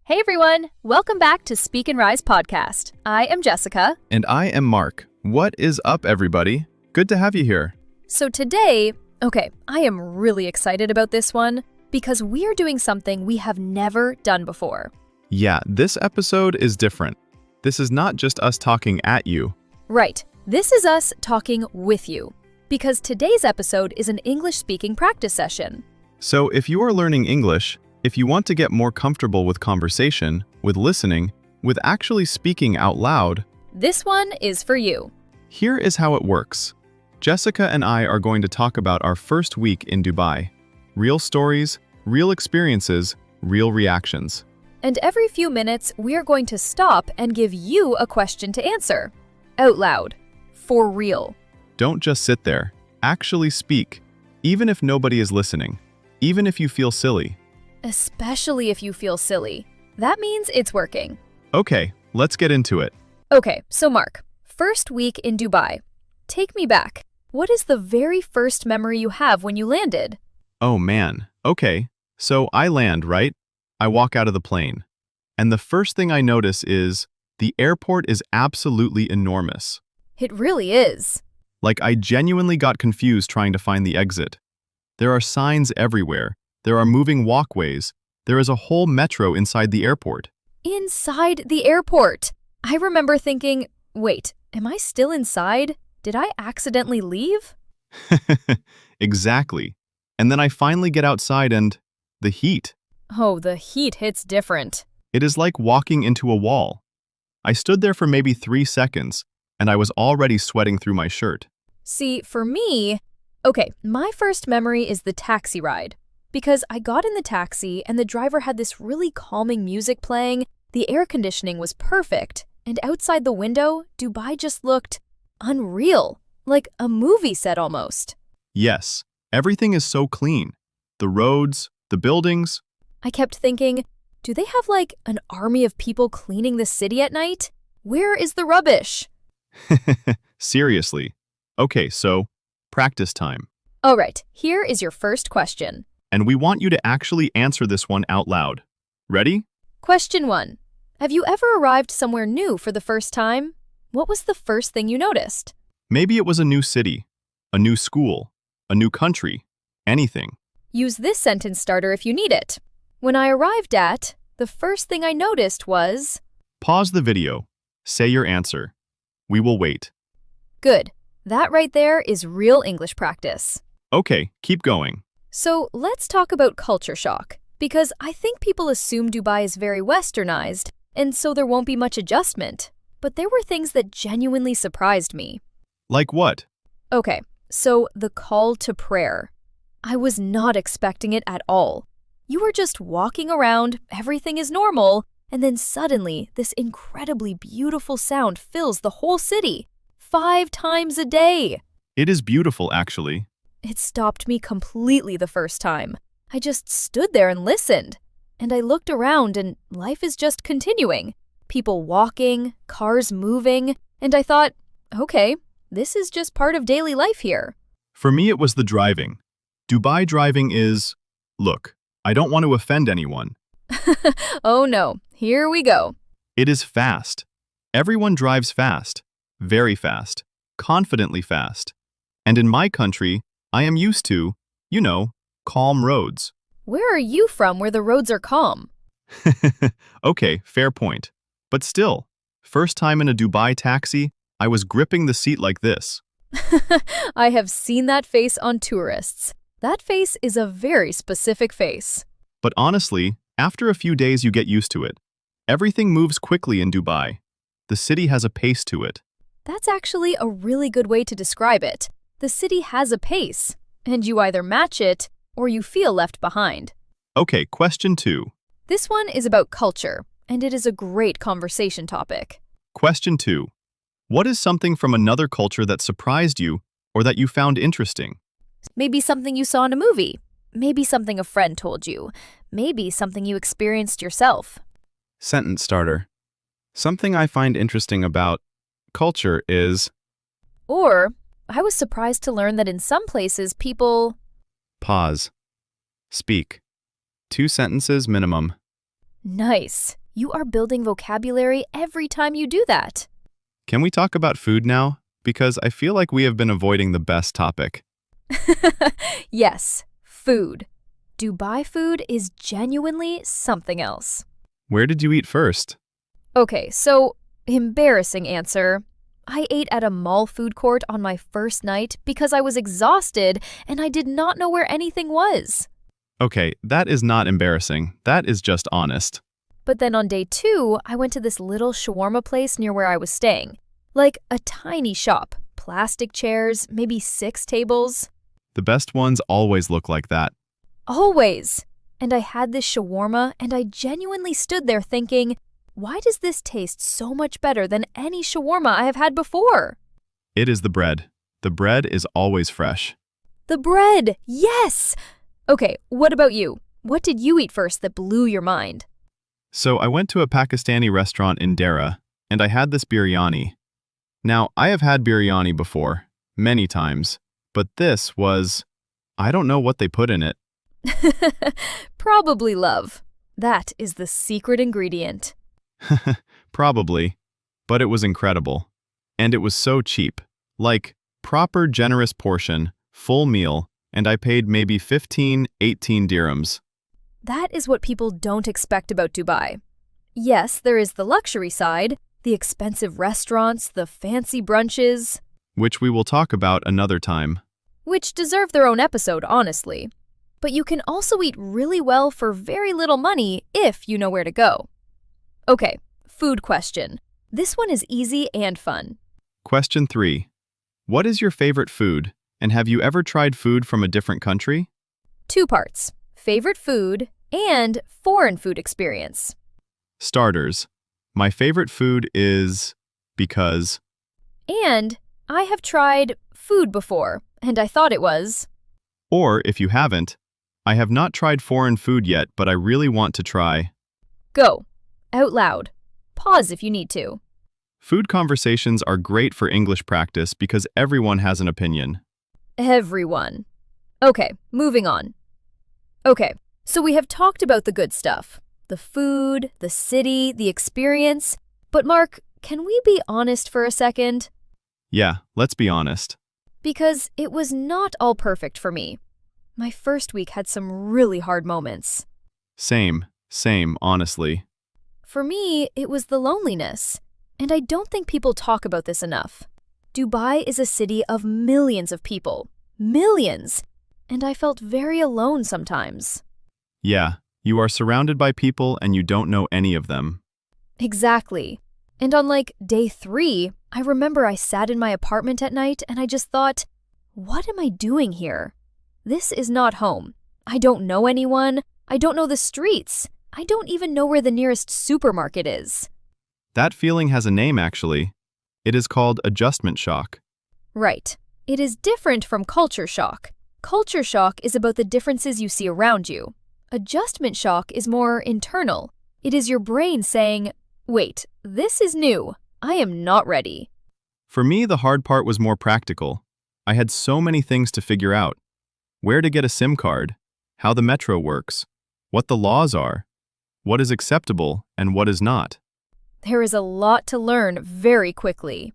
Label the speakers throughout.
Speaker 1: Hey everyone, welcome back to Speak and Rise podcast. I am Jessica.
Speaker 2: And I am Mark. What is up, everybody? Good to have you here.
Speaker 1: So today, I am really excited about this one because we are doing something we have never done before.
Speaker 2: Yeah, this episode is different. This is not just us talking at you.
Speaker 1: Right, this is us talking with you because today's episode is an English-speaking practice session.
Speaker 2: So if you are learning English, if you want to get more comfortable with conversation, with listening, with actually speaking out loud,
Speaker 1: this one is for you.
Speaker 2: Here is how it works. Jessica and I are going to talk about our first week in Dubai. Real stories, real experiences, real reactions.
Speaker 1: And every few minutes, we are going to stop and give you a question to answer. Out loud. For real.
Speaker 2: Don't just sit there. Actually speak. Even if nobody is listening. Even if you feel silly.
Speaker 1: Especially if you feel silly. That means it's working.
Speaker 2: Okay, let's get into it.
Speaker 1: Okay, so Mark, first week in Dubai. Take me back. What is the very first memory you have when you landed?
Speaker 2: Oh man, okay. So I land, right? I walk out of the plane. And the first thing I notice is the airport is absolutely enormous.
Speaker 1: It really is.
Speaker 2: Like I genuinely got confused trying to find the exit. There are signs everywhere. There are moving walkways. There is a whole metro inside the airport.
Speaker 1: Inside the airport! I remember thinking, wait, am I still inside? Did I accidentally leave?
Speaker 2: Exactly. And then I finally get outside and the heat.
Speaker 1: Oh, the heat hits different.
Speaker 2: It is like walking into a wall. I stood there for maybe 3 seconds, and I was already sweating through my shirt.
Speaker 1: See, for me, my first memory is the taxi ride. Because I got in the taxi and the driver had this really calming music playing, the air conditioning was perfect, and outside the window, Dubai just looked unreal, like a movie set almost.
Speaker 2: Yes, everything is so clean. The roads, the buildings.
Speaker 1: I kept thinking, do they have like an army of people cleaning the city at night? Where is the rubbish?
Speaker 2: Seriously. Okay, so practice time.
Speaker 1: All right, here is your first question.
Speaker 2: And we want you to actually answer this one out loud. Ready?
Speaker 1: Question 1. Have you ever arrived somewhere new for the first time? What was the first thing you noticed?
Speaker 2: Maybe it was a new city, a new school, a new country, anything.
Speaker 1: Use this sentence starter if you need it. When I arrived at, the first thing I noticed was...
Speaker 2: Pause the video. Say your answer. We will wait.
Speaker 1: Good. That right there is real English practice.
Speaker 2: Okay, keep going.
Speaker 1: So let's talk about culture shock, because I think people assume Dubai is very westernized, and so there won't be much adjustment. But there were things that genuinely surprised me.
Speaker 2: Like what?
Speaker 1: Okay, so the call to prayer. I was not expecting it at all. You are just walking around, everything is normal, and then suddenly this incredibly beautiful sound fills the whole city. 5 times a day.
Speaker 2: It is beautiful, actually.
Speaker 1: It stopped me completely the first time. I just stood there and listened. And I looked around and life is just continuing. People walking, cars moving, and I thought, okay, this is just part of daily life here.
Speaker 2: For me, it was the driving. Dubai driving is... Look, I don't want to offend anyone.
Speaker 1: Oh no, here we go.
Speaker 2: It is fast. Everyone drives fast. Very fast. Confidently fast. And in my country, I am used to, calm roads.
Speaker 1: Where are you from where the roads are calm?
Speaker 2: Okay, fair point. But still, first time in a Dubai taxi, I was gripping the seat like this.
Speaker 1: I have seen that face on tourists. That face is a very specific face.
Speaker 2: But honestly, after a few days you get used to it. Everything moves quickly in Dubai. The city has a pace to it.
Speaker 1: That's actually a really good way to describe it. The city has a pace, and you either match it or you feel left behind.
Speaker 2: Okay, question 2.
Speaker 1: This one is about culture, and it is a great conversation topic.
Speaker 2: Question 2. What is something from another culture that surprised you or that you found interesting?
Speaker 1: Maybe something you saw in a movie. Maybe something a friend told you. Maybe something you experienced yourself.
Speaker 2: Sentence starter. Something I find interesting about culture is...
Speaker 1: Or, I was surprised to learn that in some places people...
Speaker 2: Pause. Speak. 2 sentences minimum.
Speaker 1: Nice. You are building vocabulary every time you do that.
Speaker 2: Can we talk about food now? Because I feel like we have been avoiding the best topic.
Speaker 1: Yes, food. Dubai food is genuinely something else.
Speaker 2: Where did you eat first?
Speaker 1: Okay, so embarrassing answer. I ate at a mall food court on my first night because I was exhausted and I did not know where anything was.
Speaker 2: Okay, that is not embarrassing. That is just honest.
Speaker 1: But then on day 2, I went to this little shawarma place near where I was staying. Like a tiny shop, plastic chairs, maybe 6 tables.
Speaker 2: The best ones always look like that.
Speaker 1: Always! And I had this shawarma and I genuinely stood there thinking, why does this taste so much better than any shawarma I have had before?
Speaker 2: It is the bread. The bread is always fresh.
Speaker 1: The bread! Yes! Okay, what about you? What did you eat first that blew your mind?
Speaker 2: So I went to a Pakistani restaurant in Dera, and I had this biryani. Now, I have had biryani before, many times, but this was, I don't know what they put in it.
Speaker 1: Probably love. That is the secret ingredient.
Speaker 2: Probably, but it was incredible. And it was so cheap. Like, proper generous portion, full meal, and I paid maybe 15, 18 dirhams.
Speaker 1: That is what people don't expect about Dubai. Yes, there is the luxury side, the expensive restaurants, the fancy brunches,
Speaker 2: Which we will talk about another time.
Speaker 1: which deserve their own episode, honestly. But you can also eat really well for very little money if you know where to go. Okay, food question. This one is easy and fun.
Speaker 2: Question 3. What is your favorite food, and have you ever tried food from a different country?
Speaker 1: 2 parts, favorite food and foreign food experience.
Speaker 2: Starters. My favorite food is because.
Speaker 1: And I have tried food before, and I thought it was.
Speaker 2: Or, if you haven't, I have not tried foreign food yet, but I really want to try.
Speaker 1: Go. Out loud. Pause if you need to.
Speaker 2: Food conversations are great for English practice because everyone has an opinion.
Speaker 1: Everyone. Okay, moving on. Okay, so we have talked about the good stuff. The food, the city, the experience. But Mark, can we be honest for a second?
Speaker 2: Yeah, let's be honest.
Speaker 1: Because it was not all perfect for me. My first week had some really hard moments.
Speaker 2: Same, honestly.
Speaker 1: For me, it was the loneliness. And I don't think people talk about this enough. Dubai is a city of millions of people. Millions! And I felt very alone sometimes.
Speaker 2: Yeah, you are surrounded by people and you don't know any of them.
Speaker 1: Exactly. And on like day 3, I remember I sat in my apartment at night and I just thought, what am I doing here? This is not home. I don't know anyone. I don't know the streets. I don't even know where the nearest supermarket is.
Speaker 2: That feeling has a name, actually. It is called adjustment shock.
Speaker 1: Right. It is different from culture shock. Culture shock is about the differences you see around you. Adjustment shock is more internal. It is your brain saying, wait, this is new. I am not ready.
Speaker 2: For me, the hard part was more practical. I had so many things to figure out. Where to get a SIM card, how the metro works, what the laws are, what is acceptable and what is not.
Speaker 1: There is a lot to learn very quickly.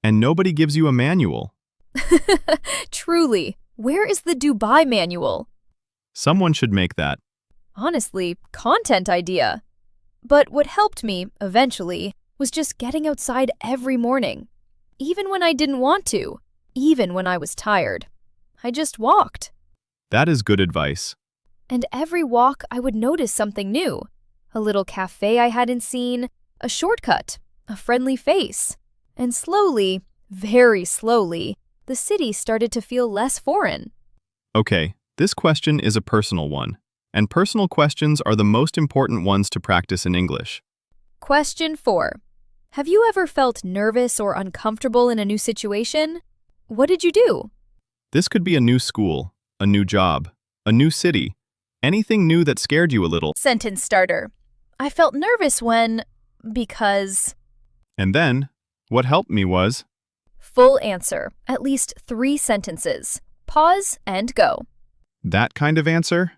Speaker 2: And nobody gives you a manual.
Speaker 1: Truly, where is the Dubai manual?
Speaker 2: Someone should make that.
Speaker 1: Honestly, content idea. But what helped me, eventually, was just getting outside every morning. Even when I didn't want to. Even when I was tired. I just walked.
Speaker 2: That is good advice.
Speaker 1: And every walk I would notice something new. A little cafe I hadn't seen, a shortcut, a friendly face. And slowly, very slowly, the city started to feel less foreign.
Speaker 2: Okay, this question is a personal one. And personal questions are the most important ones to practice in English.
Speaker 1: Question 4. Have you ever felt nervous or uncomfortable in a new situation? What did you do?
Speaker 2: This could be a new school, a new job, a new city, anything new that scared you a little.
Speaker 1: Sentence starter. I felt nervous because...
Speaker 2: And then, what helped me was,
Speaker 1: Full answer. At least 3 sentences. Pause and go.
Speaker 2: that kind of answer?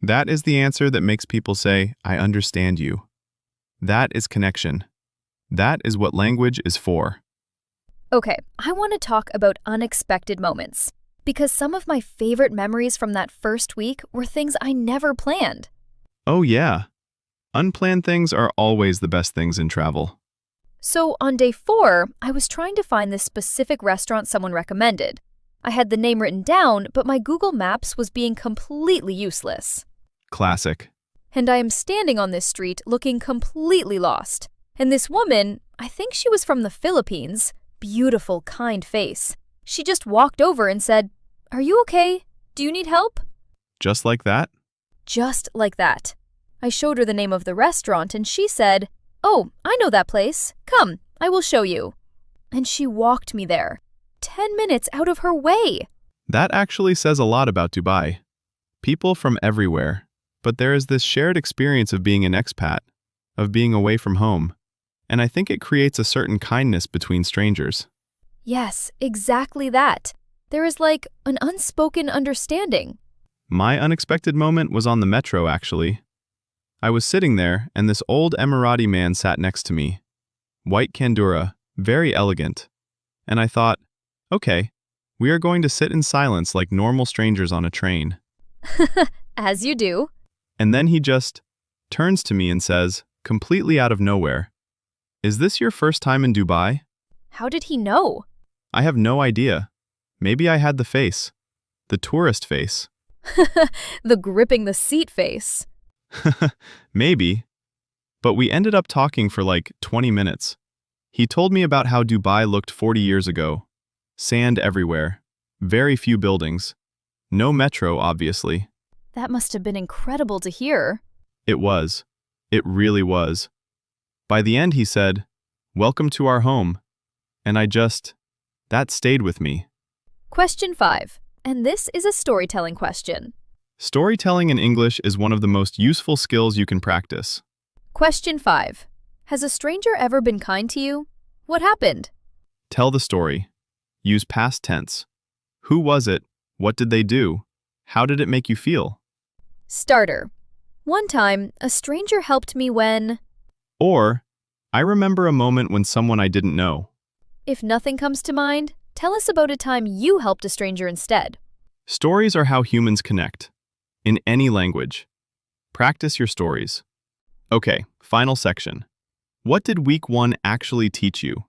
Speaker 2: That is the answer that makes people say, I understand you. That is connection. That is what language is for.
Speaker 1: Okay, I want to talk about unexpected moments, because some of my favorite memories from that first week were things I never planned.
Speaker 2: Oh yeah. Unplanned things are always the best things in travel.
Speaker 1: So on day 4, I was trying to find this specific restaurant someone recommended. I had the name written down, but my Google Maps was being completely useless.
Speaker 2: Classic.
Speaker 1: And I am standing on this street looking completely lost. And this woman, I think she was from the Philippines, beautiful, kind face. She just walked over and said, "Are you okay? Do you need help?"
Speaker 2: Just like that?
Speaker 1: Just like that. I showed her the name of the restaurant and she said, "Oh, I know that place. Come, I will show you." And she walked me there. 10 minutes out of her way.
Speaker 2: That actually says a lot about Dubai. People from everywhere. But there is this shared experience of being an expat, of being away from home. And I think it creates a certain kindness between strangers.
Speaker 1: Yes, exactly that. There is like an unspoken understanding.
Speaker 2: My unexpected moment was on the metro, actually. I was sitting there, and this old Emirati man sat next to me. White Kandura, very elegant. And I thought, okay, we are going to sit in silence like normal strangers on a train.
Speaker 1: As you do.
Speaker 2: And then he just turns to me and says, completely out of nowhere, "Is this your first time in Dubai?"
Speaker 1: How did he know?
Speaker 2: I have no idea. Maybe I had the face. The tourist face.
Speaker 1: The gripping the seat face.
Speaker 2: Maybe. But we ended up talking for like 20 minutes. He told me about how Dubai looked 40 years ago. Sand everywhere. Very few buildings. No metro, obviously.
Speaker 1: That must have been incredible to hear.
Speaker 2: It was. It really was. By the end, he said, "Welcome to our home." And that stayed with me.
Speaker 1: Question 5. And this is a storytelling question.
Speaker 2: Storytelling in English is one of the most useful skills you can practice.
Speaker 1: Question 5. Has a stranger ever been kind to you? What happened?
Speaker 2: Tell the story. Use past tense. Who was it? What did they do? How did it make you feel?
Speaker 1: Starter. One time, a stranger helped me when...
Speaker 2: Or, I remember a moment when someone I didn't know.
Speaker 1: If nothing comes to mind, tell us about a time you helped a stranger instead.
Speaker 2: Stories are how humans connect. In any language. Practice your stories. Okay, final section. What did week 1 actually teach you?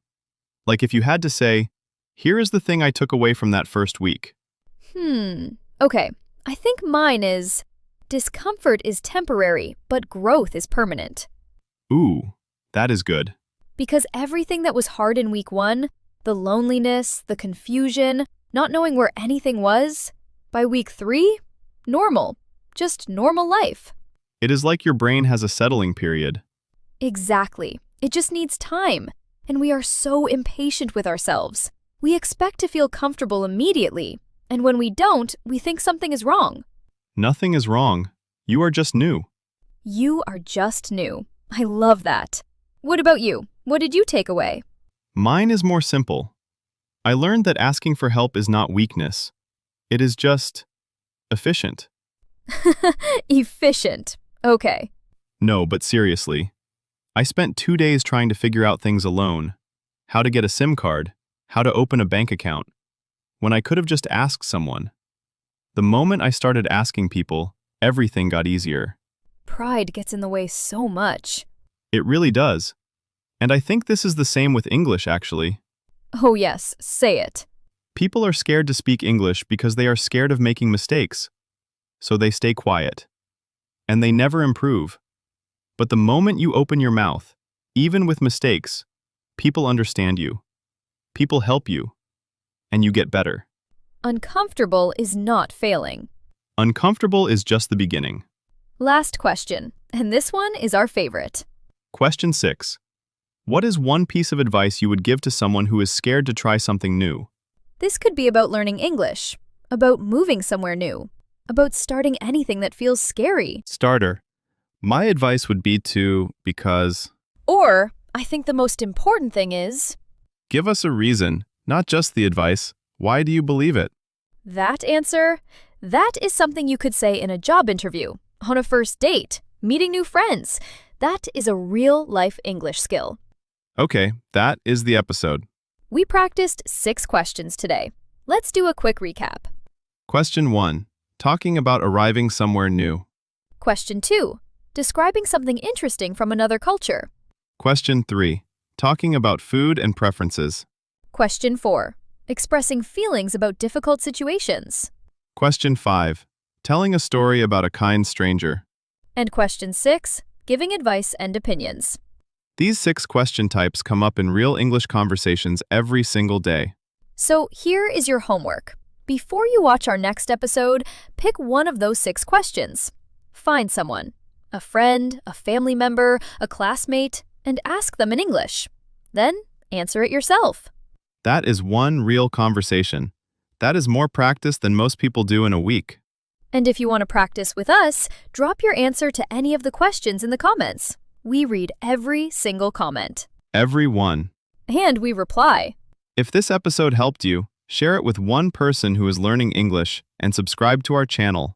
Speaker 2: Like if you had to say, here is the thing I took away from that first week.
Speaker 1: Okay, I think mine is, discomfort is temporary, but growth is permanent.
Speaker 2: Ooh, that is good.
Speaker 1: Because everything that was hard in week 1, the loneliness, the confusion, not knowing where anything was, by week 3, normal. Just normal life.
Speaker 2: It is like your brain has a settling period.
Speaker 1: Exactly. It just needs time. And we are so impatient with ourselves. We expect to feel comfortable immediately. And when we don't, we think something is wrong.
Speaker 2: Nothing is wrong. You are just new.
Speaker 1: You are just new. I love that. What about you? What did you take away?
Speaker 2: Mine is more simple. I learned that asking for help is not weakness. It is just efficient.
Speaker 1: Efficient. Okay.
Speaker 2: No, but seriously. I spent 2 days trying to figure out things alone. How to get a SIM card, how to open a bank account, when I could have just asked someone. The moment I started asking people, everything got easier.
Speaker 1: Pride gets in the way so much.
Speaker 2: It really does. And I think this is the same with English, actually.
Speaker 1: Oh yes, say it.
Speaker 2: People are scared to speak English because they are scared of making mistakes. So they stay quiet. And they never improve. But the moment you open your mouth, even with mistakes, people understand you. People help you. And you get better.
Speaker 1: Uncomfortable is not failing.
Speaker 2: Uncomfortable is just the beginning.
Speaker 1: Last question, and this one is our favorite.
Speaker 2: Question 6. What is one piece of advice you would give to someone who is scared to try something new?
Speaker 1: This could be about learning English, about moving somewhere new, about starting anything that feels scary.
Speaker 2: Starter. My advice would be because...
Speaker 1: Or, I think the most important thing is...
Speaker 2: Give us a reason, not just the advice. Why do you believe it?
Speaker 1: That answer? That is something you could say in a job interview. on a first date, meeting new friends. That is a real-life English skill.
Speaker 2: Okay, that is the episode.
Speaker 1: We practiced 6 questions today. Let's do a quick recap.
Speaker 2: Question 1. Talking about arriving somewhere new.
Speaker 1: Question 2. Describing something interesting from another culture.
Speaker 2: Question 3. Talking about food and preferences.
Speaker 1: Question 4. Expressing feelings about difficult situations.
Speaker 2: Question 5. Telling a story about a kind stranger.
Speaker 1: And question 6. Giving advice and opinions.
Speaker 2: These 6 question types come up in real English conversations every single day.
Speaker 1: So here is your homework. Before you watch our next episode, pick one of those 6 questions. Find someone, a friend, a family member, a classmate, and ask them in English. Then answer it yourself.
Speaker 2: That is one real conversation. That is more practice than most people do in a week.
Speaker 1: And if you want to practice with us, drop your answer to any of the questions in the comments. We read every single comment.
Speaker 2: Every one.
Speaker 1: And we reply.
Speaker 2: If this episode helped you, share it with one person who is learning English and subscribe to our channel.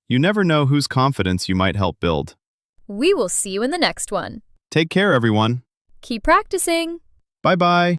Speaker 2: You never know whose confidence you might help build.
Speaker 1: We will see you in the next one.
Speaker 2: Take care, everyone.
Speaker 1: Keep practicing.
Speaker 2: Bye-bye.